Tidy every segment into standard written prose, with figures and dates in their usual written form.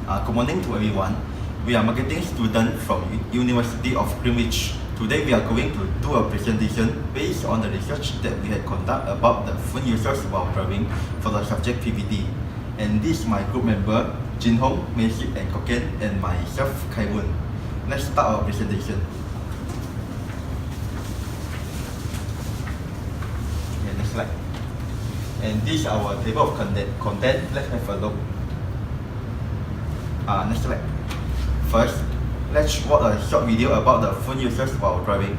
Good morning to everyone. We are marketing students from University of Greenwich. Today we are going to do a presentation based on the research that we had conducted about the phone users while driving for the subject PVD. And this is my group member, Jin Hong, Messi and Koken, and myself, Kai Woon. Let's start our presentation. Okay, next slide. And this is our table of content. Let's have a look. Next slide. First, let's watch a short video about the phone users while driving.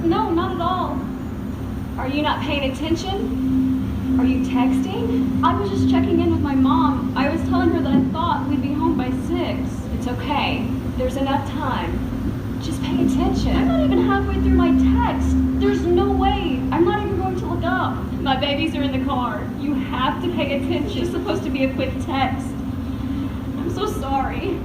No, not at all. Are you not paying attention? Are you texting? I was just checking in with my mom. I was telling her that I thought we'd be home by 6. It's okay. There's enough time. Just pay attention. I'm not even halfway through my text. There's no way. I'm not even going to look up. My babies are in the car. You have to pay attention. It's supposed to be a quick text. I'm so sorry.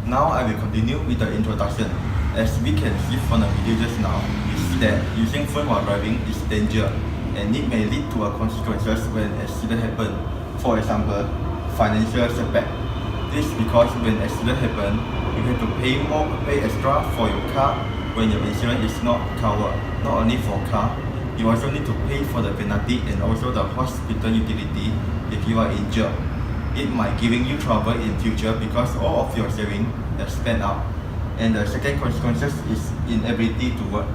Now I will continue with the introduction. As we can see from the video just now, we see that using phone while driving is danger and it may lead to consequences when accident happen. For example, financial setback. This is because when accident happen, you have to pay extra for your car when your insurance is not covered. Not only for car, you also need to pay for the penalty and also the hospital utility if you are injured. It might giving you trouble in future because all of your saving is spent out. And the second consequences is inability to work.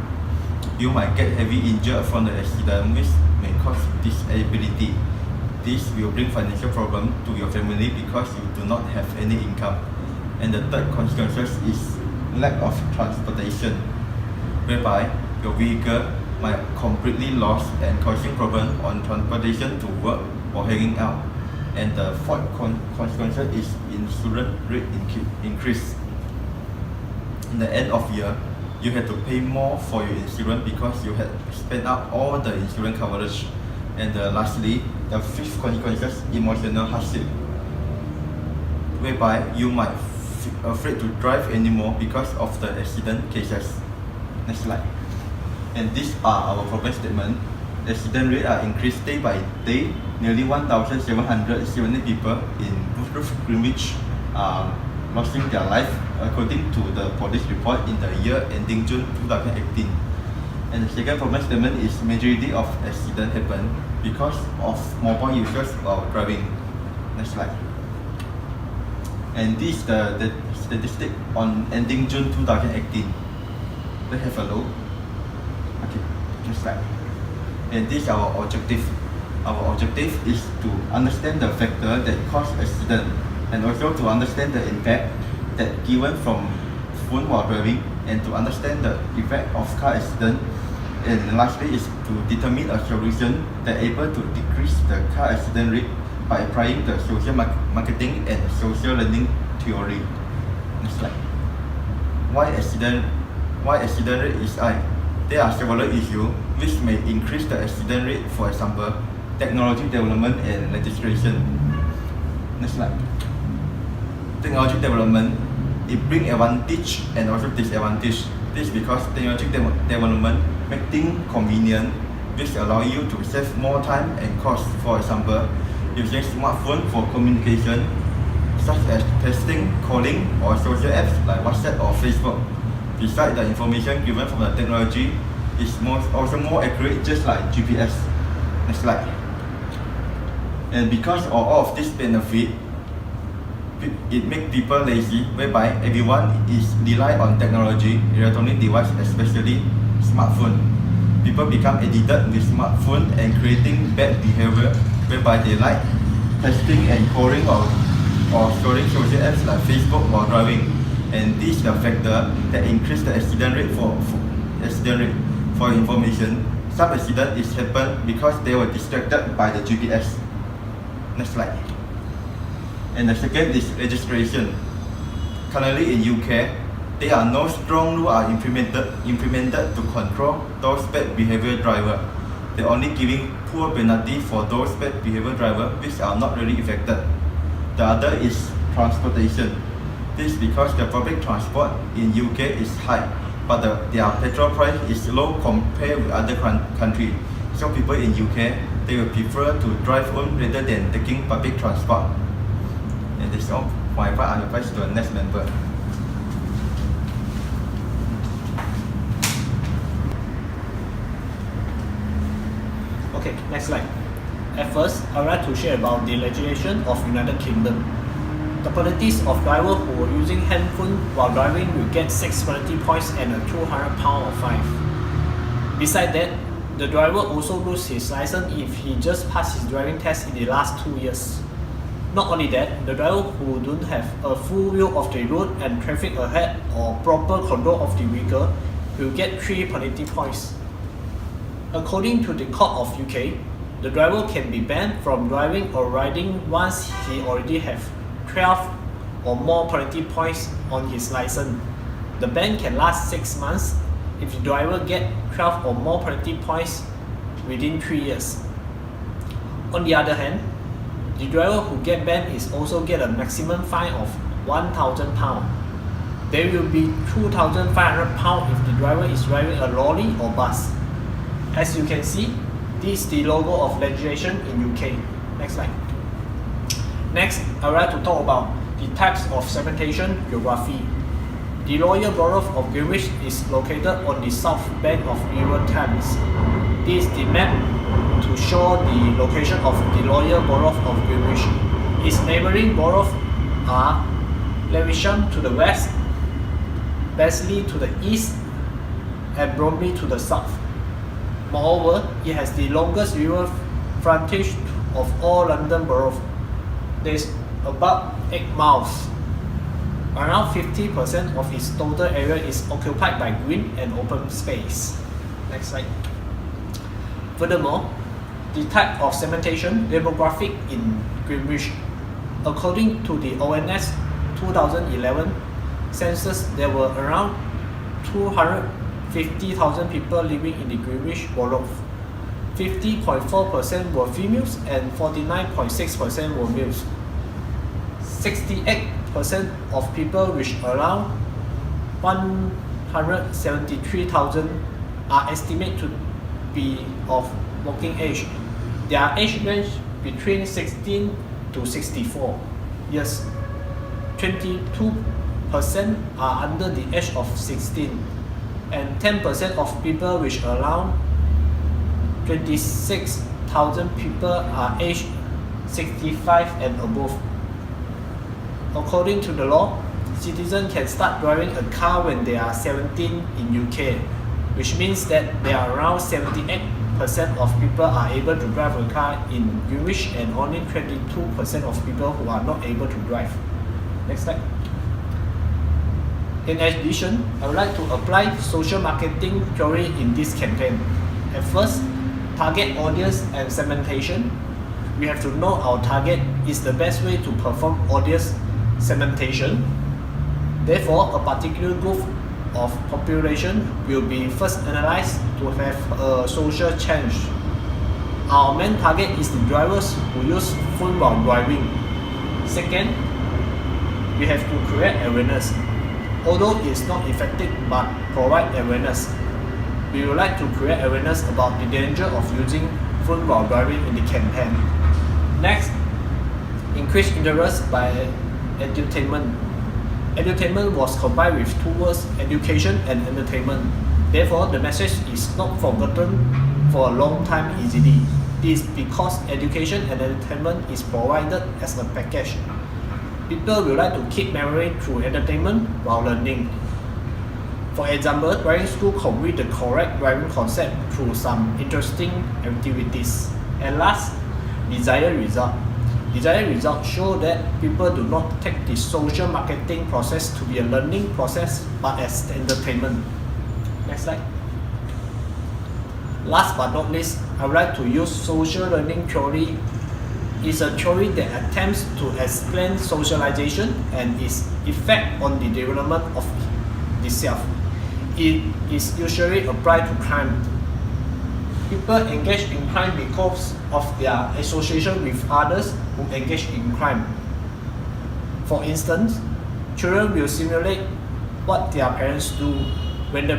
You might get heavy injured from the accident which may cause disability. This will bring financial problem to your family because you do not have any income. And the third consequences is lack of transportation, whereby your vehicle might completely lost and causing problem on transportation to work or hanging out. And the fourth consequence is insurance rate increase. In the end of year, you have to pay more for your insurance because you had spent out all the insurance coverage. And lastly, the fifth consequence is emotional hardship, whereby you might afraid to drive anymore because of the accident cases. Next slide. And these are our problem statement. Accident rate are increased day by day. Nearly 1,770 people in Borough of Greenwich losing their life according to the police report in the year ending June 2018. And the second problem statement is majority of accident happen because of mobile users while driving. Next slide. And this is the statistic on ending June 2018. Let's have a look. Okay, next slide. And this is our objective. Our objective is to understand the factor that cause accident and also to understand the impact that given from phone while driving and to understand the effect of car accident. And lastly is to determine a solution that able to decrease the car accident rate by applying the social marketing and social learning theory. Next slide. Why accident rate is high? There are several issues which may increase the accident rate. For example, technology development and legislation. Next slide. Technology development, it brings advantage and also disadvantage. This is because technology development make things convenient, which allow you to save more time and cost. For example, using smartphone for communication, such as texting, calling, or social apps like WhatsApp or Facebook. Besides, the information given from the technology is also more accurate, just like GPS. Next slide. And because of all of this benefit, it makes people lazy, whereby everyone is rely on technology, electronic device, especially smartphone. People become addicted with smartphone and creating bad behavior, whereby they like texting and calling or or scrolling social apps like Facebook while driving, and this is the factor that increase the accident rate. For information, some accidents happen because they were distracted by the GPS. Next slide. And the second is registration. Currently in UK, there are no strong rules are implemented to control those bad behavior drivers. They're only giving poor penalty for those bad behavior drivers which are not really affected. The other is transportation. This is because the public transport in UK is high, but their petrol price is low compared with other countries. So people in UK, they will prefer to drive home rather than taking public transport. And this is all my part. I will pass to the next member. Okay, next slide. At first, I would like to share about the legislation of United Kingdom. The penalties of drivers who are using handphone while driving will get 6 penalty points and a £200 fine. Besides that, the driver also loses his license if he just passed his driving test in the last 2 years. Not only that, the driver who don't have a full view of the road and traffic ahead or proper control of the vehicle will get 3 penalty points. According to the Court of UK, the driver can be banned from driving or riding once he already have 12 or more penalty points on his license. The ban can last 6 months if the driver get 12 or more penalty points within 3 years. On the other hand, the driver who get banned is also get a maximum fine of £1,000. There will be £2,500 if the driver is driving a lorry or bus. As you can see, this is the logo of legislation in UK. Next slide. Next, I would like to talk about the types of segmentation geography. The Royal Borough of Greenwich is located on the south bank of River Thames. This is the map to show the location of the Royal Borough of Greenwich. Its neighbouring boroughs are Lewisham to the west, Besley to the east, and Bromley to the south. Moreover, it has the longest river frontage of all London boroughs. There is about 8 miles. Around 50% of its total area is occupied by green and open space. Next slide. Furthermore, the type of segmentation demographic in Greenwich. According to the ONS 2011 census, there were around 250,000 people living in the Greenwich borough. 50.4% were females and 49.6% were males. 68% of people, which around 173,000, are estimated to be of working age. Their age range between 16 to 64 years. 22% are under the age of 16, and 10% of people, which around 26,000 people, are aged 65 and above. According to the law, citizens can start driving a car when they are 17 in UK, which means that there are around 78% of people are able to drive a car in Greenwich and only 22% of people who are not able to drive. Next slide. In addition, I would like to apply social marketing theory in this campaign. At first, target audience and segmentation. We have to know our target is the best way to perform audience segmentation. Therefore, a particular group of population will be first analyzed to have a social change. Our main target is the drivers who use phone while driving. Second, we have to create awareness. Although it's not effective but provide awareness, we would like to create awareness about the danger of using phone while driving in the campaign. Next, increase interest by edutainment. Edutainment was combined with two words, education and entertainment. Therefore, the message is not forgotten for a long time easily. This is because education and entertainment is provided as a package. People will like to keep memory through entertainment while learning. For example, driving school convey the correct driving concept through some interesting activities. And last, desired result. Desired results show that people do not take the social marketing process to be a learning process but as entertainment. Next slide. Last but not least, I would like to use social learning theory. It's a theory that attempts to explain socialization and its effect on the development of the self. It is usually applied to crime. People engage in crime because of their association with others who engage in crime. For instance, children will simulate what their parents do. When the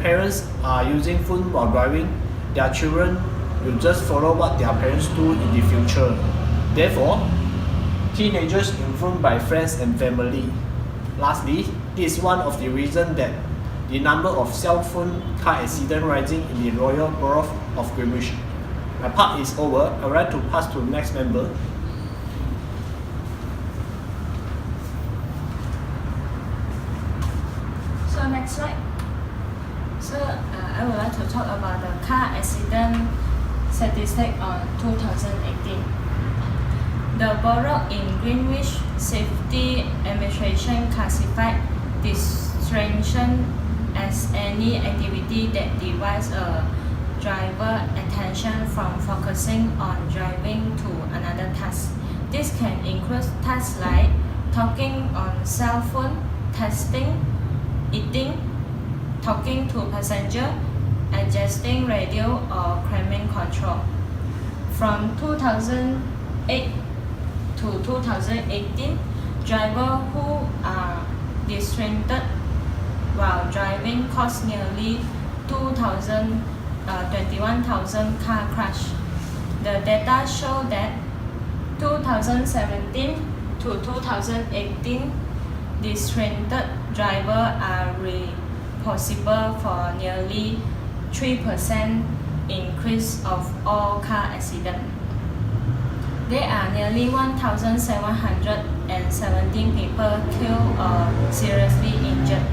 parents are using phone while driving, their children will just follow what their parents do in the future. Therefore, teenagers influenced by friends and family. Lastly, this is one of the reasons that the number of cell phone car accidents rising in the Royal Borough of Greenwich. My part is over. I would like to pass to the next member. So next slide. So I would like to talk about the car accident statistic on 2018. The Borough in Greenwich Safety Administration classified distraction as any activity that divides a driver attention from focusing on driving to another task. This can include tasks like talking on cell phone, texting, eating, talking to passenger, adjusting radio or climate control. From 2008 to 2018, drivers who are distracted while driving caused nearly 21,000 car crashes. The data show that 2017 to 2018, distracted drivers are responsible for nearly 3% increase of all car accidents. There are nearly 1,717 people killed or seriously injured,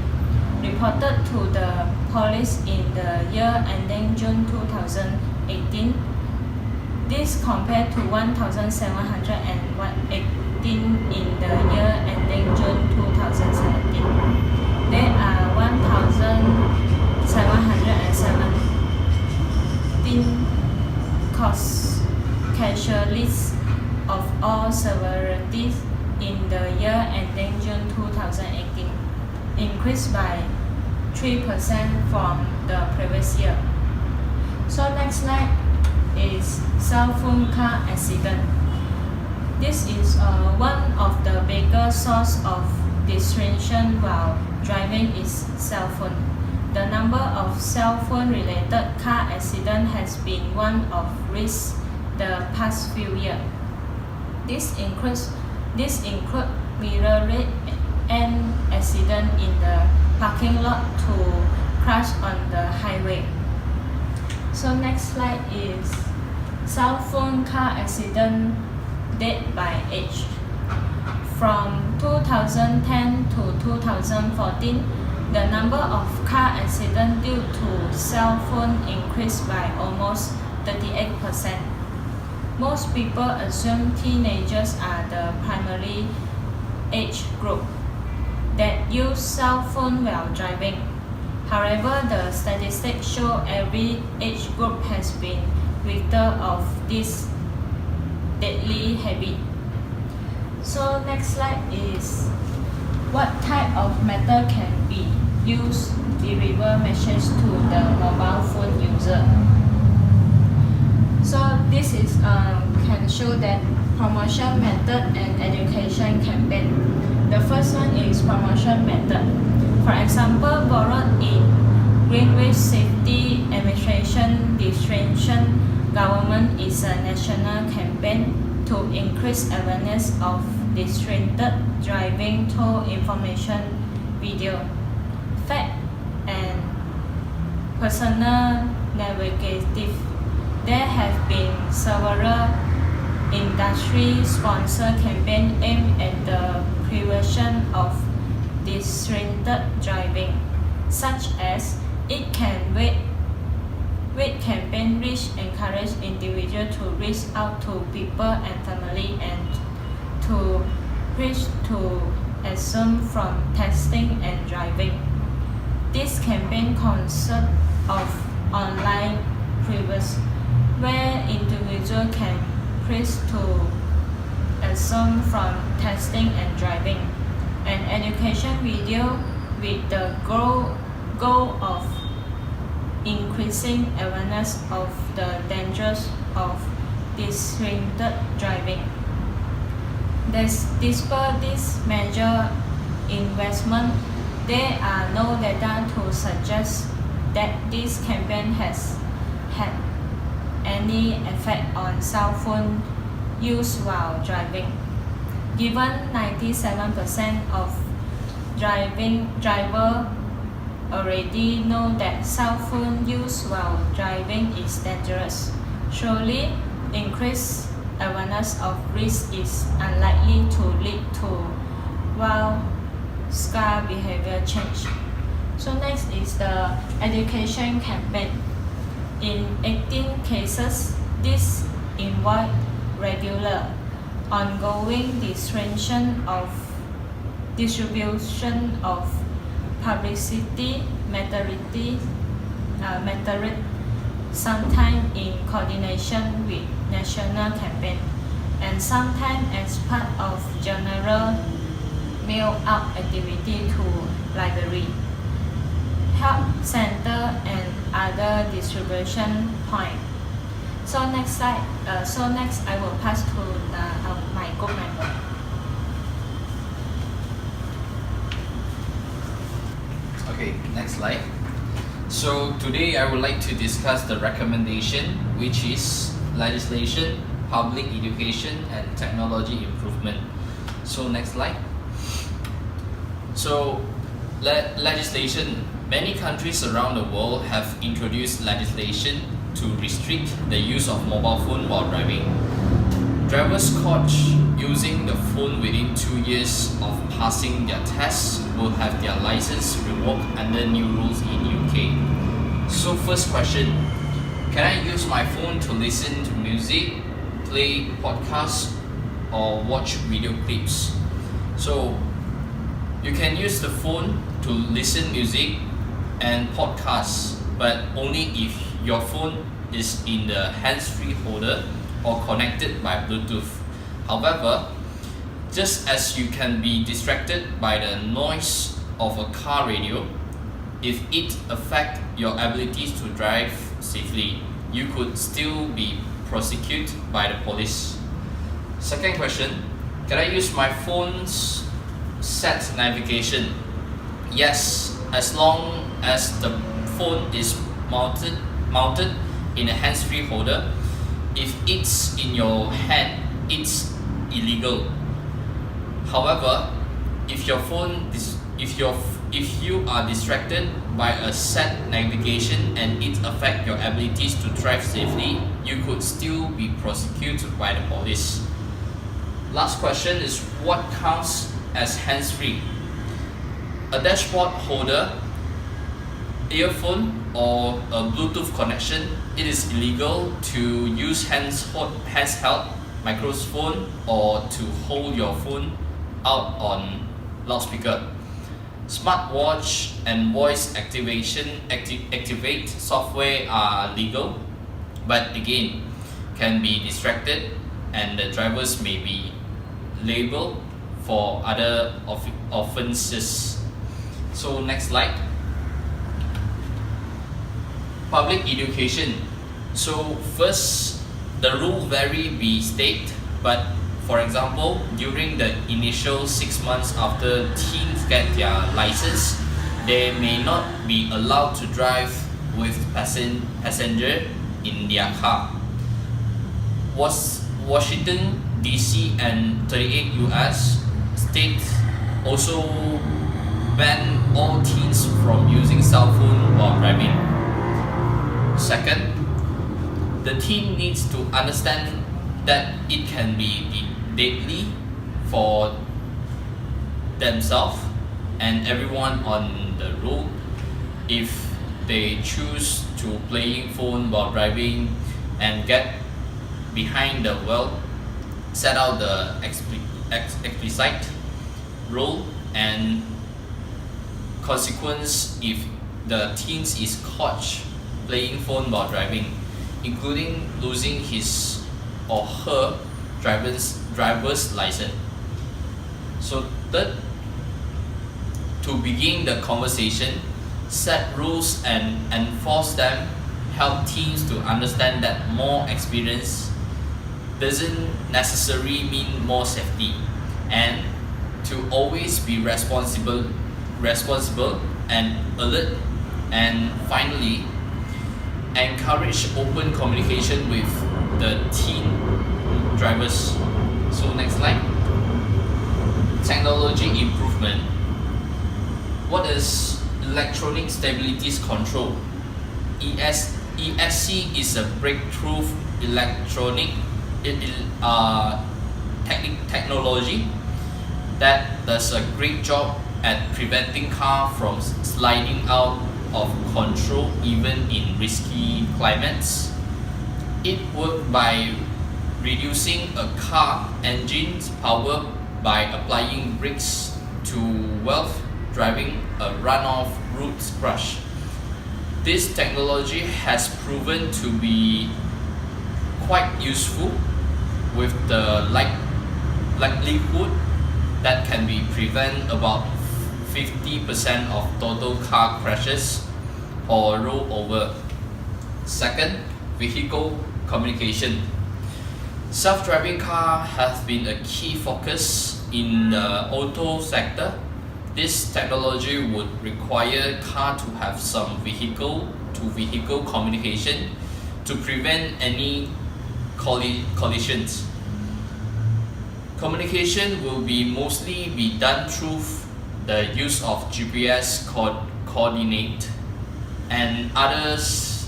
reported to the police in the year ending June 2018. This compared to 1,718 in the year ending June 2017. There are 1,717 casualties of all severities in the year ending June 2018, increased by 3% from the previous year. So next slide is cell phone car accident. This is one of the biggest source of distraction while driving is cell phone. The number of cell phone related car accidents has been one of risk the past few years. This include mirror and accident in the parking lot to crash on the highway. So next slide is cell phone car accident date by age. From 2010 to 2014, the number of car accidents due to cell phone increased by almost 38%. Most people assume teenagers are the primary age group that use cell phone while driving. However, the statistics show every age group has been victim of this deadly habit. So next slide is what type of method can be used to deliver message to the mobile phone user. So this is can show that promotion method and education campaign. The first one is promotion method. For example, Borough in Greenwich Safety Administration Distraction Government is a national campaign to increase awareness of distracted driving through information, video, fact, and personal navigative. There have been several industry-sponsored campaigns aimed at the prevention of distracted driving, such as "It Can Wait" with campaign which encourage individuals to reach out to people and family and to preach to assume from testing and driving. This campaign consists of online previews where individuals can preach to assume from testing and driving, an education video with the goal of increasing awareness of the dangers of distracted driving. Despite this major investment, there are no data to suggest that this campaign has had any effect on cell phone use while driving. Given 97% of driver already know that cell phone use while driving is dangerous, surely increased awareness of risk is unlikely to lead to wide-scale behavior change. So next is the education campaign. In 18 cases, this involved regular, ongoing distribution of publicity material, sometimes in coordination with national campaign, and sometimes as part of general mail-out activity to library, help center, and other distribution point. So next I will pass to my group member. Okay, next slide. So today I would like to discuss the recommendation, which is legislation, public education, and technology improvement. So next slide. So legislation. Many countries around the world have introduced legislation to restrict the use of mobile phone while driving. Drivers caught using the phone within 2 years of passing their tests will have their license revoked under new rules in UK. So first question, can I use my phone to listen to music, play podcasts, or watch video clips? So you can use the phone to listen music and podcasts, but only if your phone is in the hands-free holder or connected by Bluetooth. However, just as you can be distracted by the noise of a car radio, if it affects your abilities to drive safely, you could still be prosecuted by the police. Second question, can I use my phone's set navigation? Yes, as long as the phone is mounted in a hands-free holder. If it's in your hand, it's illegal. However, if you are distracted by a set navigation and it affects your abilities to drive safely, you could still be prosecuted by the police. Last question is, what counts as hands-free? A dashboard holder, earphone, or a Bluetooth connection. It is illegal to use handheld microphone or to hold your phone out on loudspeaker. Smartwatch and voice activate software are legal, but again can be distracted and the drivers may be liable for other offences. So next slide. Public education. So first, the rule vary by state, but for example, during the initial 6 months after teens get their license, they may not be allowed to drive with passenger in their car. Washington DC and 38 US states also ban all teens from using cell phone while driving. Second, the teen needs to understand that it can be deadly for themselves and everyone on the road if they choose to playing phone while driving and get behind the wheel, set out the explicit rule and consequence if the teens is caught playing phone while driving, including losing his or her driver's license. So third, to begin the conversation, set rules and enforce them, help teens to understand that more experience doesn't necessarily mean more safety, and to always be responsible and alert. And finally, encourage open communication with the teen drivers. So next slide. Technology improvement. What is electronic stability control? ESC is a breakthrough electronic technology that does a great job at preventing car from sliding out of control even in risky climates. It works by reducing a car engine's power by applying brakes to while driving a runoff route crash. This technology has proven to be quite useful with the likelihood that can be prevent about 50% of total car crashes or rollover. Second, vehicle communication. Self-driving car has been a key focus in the auto sector. This technology would require car to have some vehicle-to-vehicle communication to prevent any collisions. Communication will mostly be done through the use of GPS coordinate and others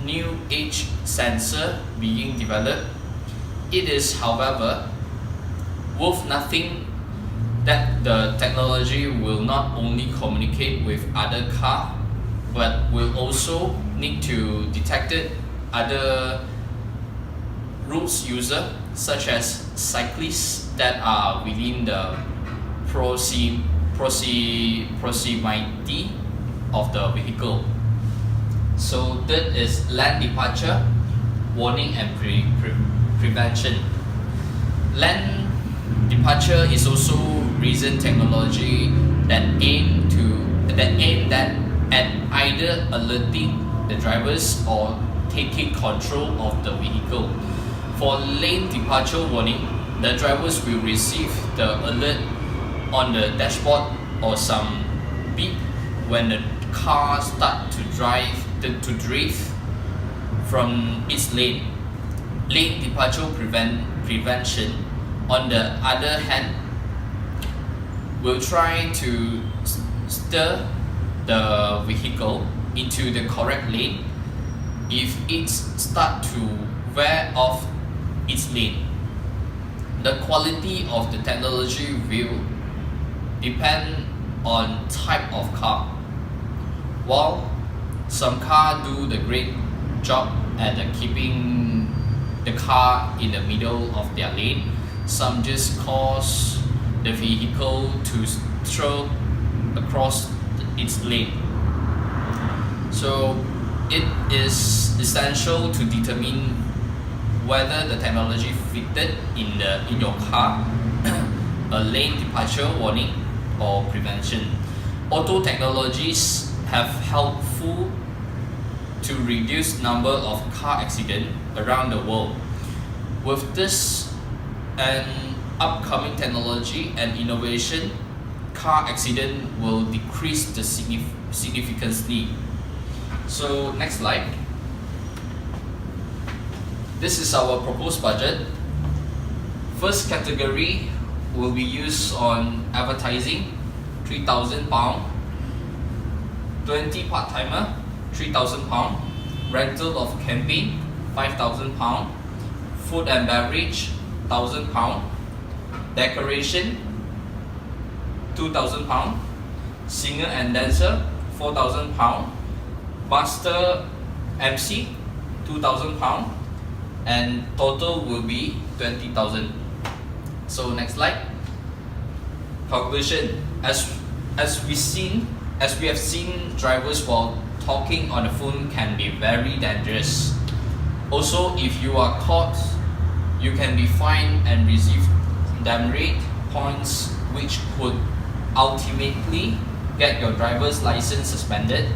new age sensor being developed. It is, however, worth nothing that the technology will not only communicate with other car, but will also need to detect other routes user, such as cyclists that are within the proximity of the vehicle. So that is lane departure, warning and prevention. Lane departure is also recent technology that aim at either alerting the drivers or taking control of the vehicle. For lane departure warning, the drivers will receive the alert on the dashboard or some beep when the car starts to drift from its lane. Lane departure prevention, on the other hand, will try to steer the vehicle into the correct lane if it starts to veer off its lane. The quality of the technology will depend on type of car. While some cars do the great job at keeping the car in the middle of their lane, some just cause the vehicle to throw across its lane. So it is essential to determine whether the technology fitted in your car a lane departure warning or prevention. Auto technologies have helpful to reduce number of car accidents around the world. With this and upcoming technology and innovation, car accident will decrease significantly. So next slide. This is our proposed budget. First category will be used on advertising, £3,000. 20 part-timer, £3,000. Rental of campaign, £5,000. Food and beverage, £1,000. Decoration, £2,000. Singer and dancer, £4,000, master MC £2,000, and total will be 20,000. So next slide. Conclusion. As we have seen, drivers while talking on the phone can be very dangerous. Also, if you are caught, you can be fined and receive demerit points, which could ultimately get your driver's license suspended.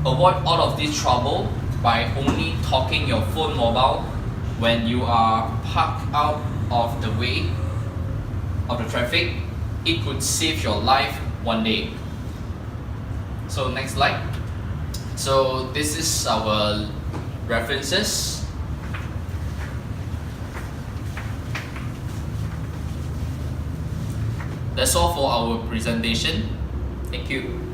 Avoid all of this trouble by only talking your phone mobile when you are parked out of the way of the traffic. It could save your life one day. So next slide. So this is our references. That's all for our presentation. Thank you.